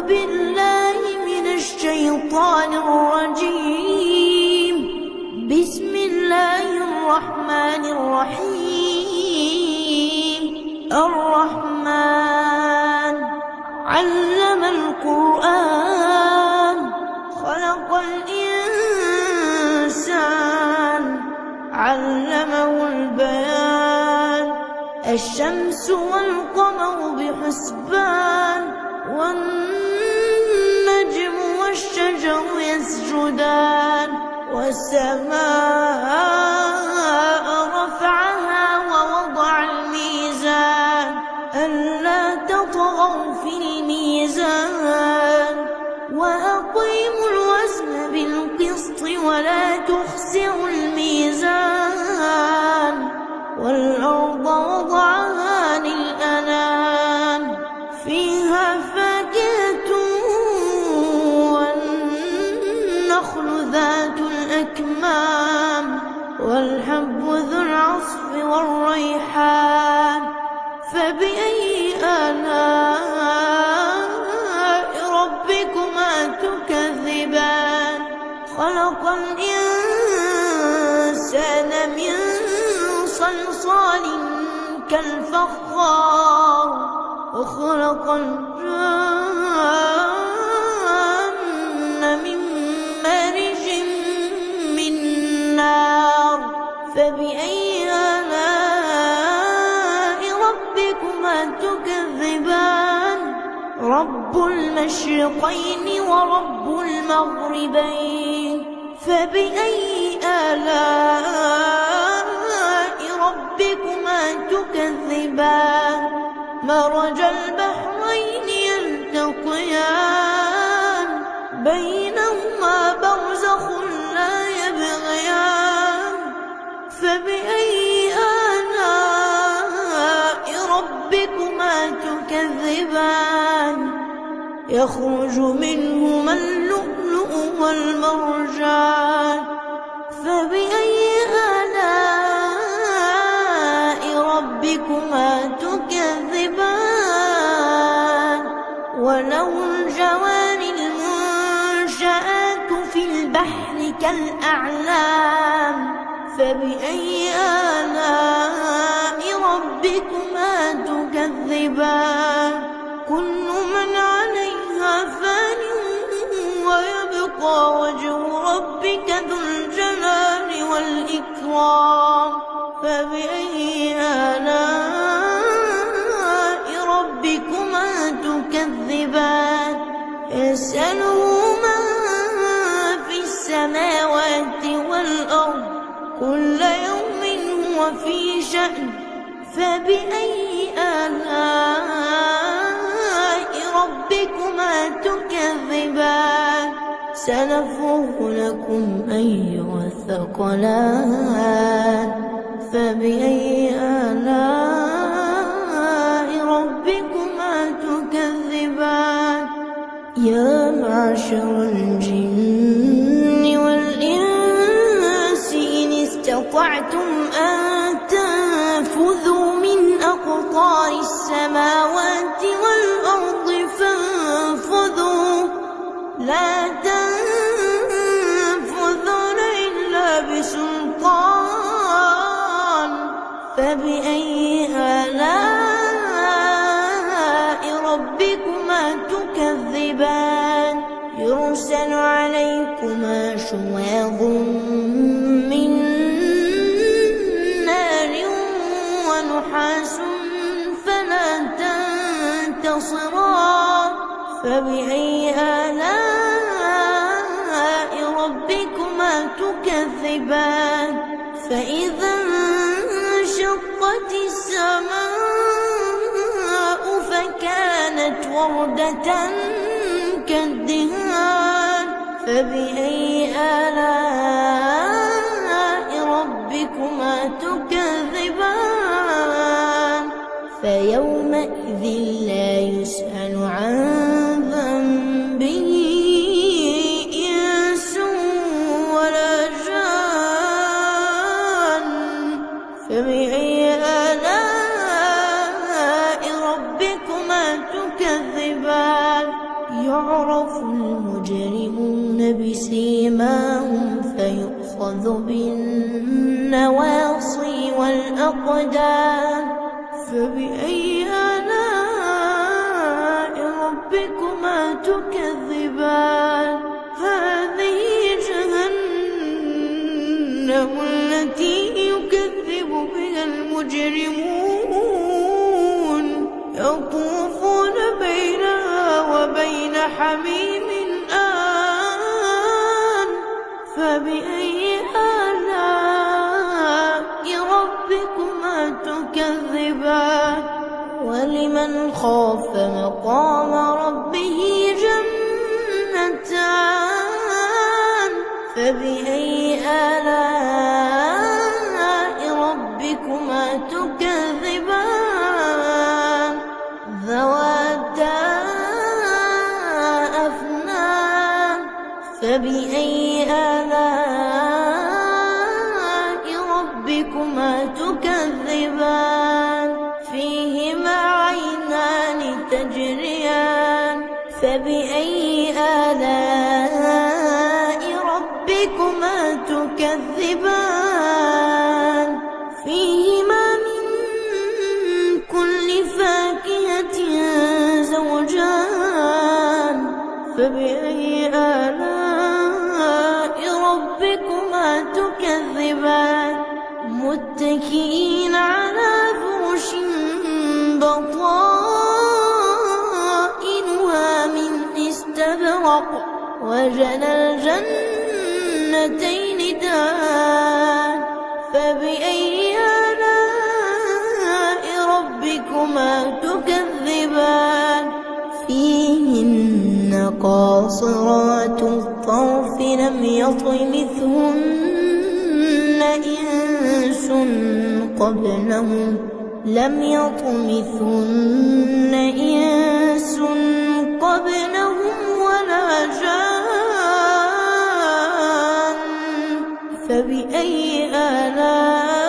بالله من الشيطان الرجيم. بسم الله الرحمن الرحيم. الرحمن علم القرآن خلق الإنسان علمه البيان. الشمس والقمر بحسبان والنجم والشجر يسجدان. والسماء رفعها ووضع الميزان ألا تطغوا في الميزان وأقيموا الوزن بالقسط ولا تخسروا الميزان. والأرض وضعها للأنام فيها فاكهة والنخل ذات الأكمام والحب ذو العصف والريحان. فبأي آلاء ربكما تكذبان. خلق الإنسان من صلصال كالفخار وخلق الجن من مارج من نار. فبأي آلاء ربكما تكذبان. رب المشرقين ورب المغربين. فبأي آلاء ربكما تكذبان. مرج البحرين يلتقيان بينهما برزخ لا يبغيان. فبأي آلاء ربكما تكذبان. يخرج منهما اللؤلؤ والمرجان. فبأي آلاء ربكما تكذبان. وله الجوار المنشآت في البحر كالأعلام. فبأي آلاء ربكما تكذبان. كل من عليها فان ويبقى وجه ربك ذو الجلال والإكرام. فبأي آلاء ربكما تكذبان. يسأله من في السماوات والأرض كل يوم هو في شأن. فبأي آلاء ربكما تكذبان. سنفرغ لكم أيها الثقلان. فبأي آلاء ربكما تكذبان. يا معشر الجن والإنس إن استطعتم أن تنفذوا من أقطار السماوات والأرض فانفذوا لا تنفذون إلا بسلطان. فبأي آلاء ربكما تكذبان. يرسل عليكما شواظ من نار ونحاس فلا تنتصران. فبأي آلاء ربكما تكذبان. فإذا انشقت السماء فكانت وردة كالدهان. فبأي آلاء ربكما تكذبان. فيومئذ لا يسأل عن ذنبه إنس ولا جان. فبأي آلاء ربكما تكذبان. يعرف المجرمون بسيماهم فيؤخذ بالنواصي والأقدام فبأي آلاء ربكما تكذبان هذه جهنم التي يكذب بها المجرمون يطوفون بينها وبين حميم آن فبأي آلاء ربكما تكذبان ولمن خاف مقام ربه جنتان فبأي آلاء ربكما تكذبان ذواتا أفنان فبأي آلاء ربكما تكذبان فيهما عينان تجريان فبأي آلاء ربكما تكذبان فيهما من كل فاكهة زوجان فبأي آلاء ربكما تكذبان متكئين على فرش بطائنها من استبرق وجنى الجنتين دان فبأي آلاء ربكما تكذبان فيهن قاصرات الطرف لم يطمثهن إنس قبلهم ولا جان فبأي آلاء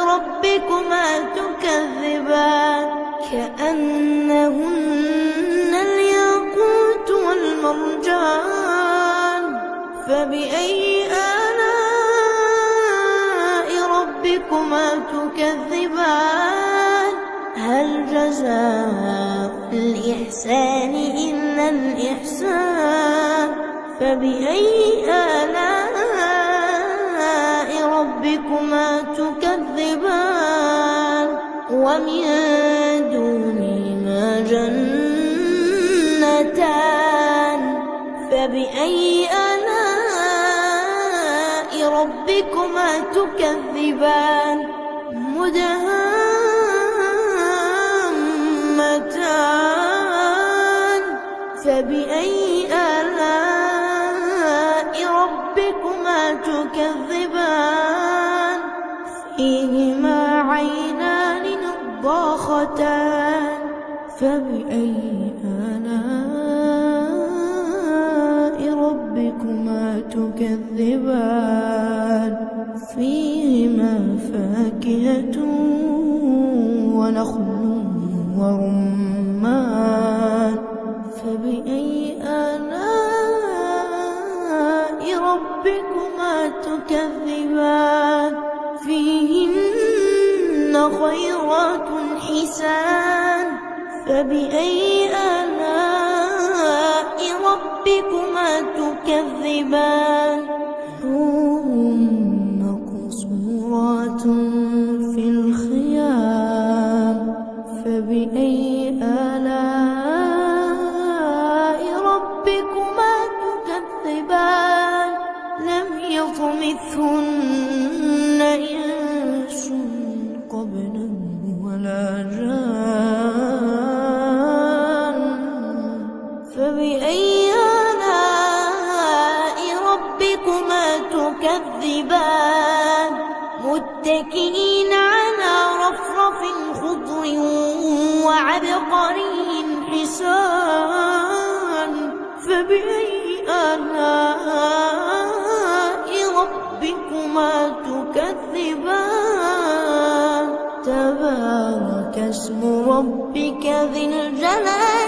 ربكما تكذبان كأنهن الياقوت والمرجان فبأي آلاء ربكما تكذبان هل جزاء الإحسان إلا الإحسان فبأي آلاء ربكما تكذبان ومن دونهما جنتان فبأي آلاء ربكما تكذبان مدهامتان فبأي آلاء ربكما تكذبان فيهما عينان نضاختان فبأي آلاء ربكما تكذبان فيهما فاكهة ونخل ورمان فبأي آلاء ربكما تكذبان فيهن خيرات حسان فبأي آلاء ربكما تكذبان حور مقصورات في الخيام فبأي آلاء ربكما تكذبان لم يطمثهن إنس قبلهم ولا جان فبأي آلاء ربكما تكذبان متكئين على رفرف خضر وعبقري حسان فبأي آلاء ربكما تكذبان تبارك اسم ربك ذي الجلال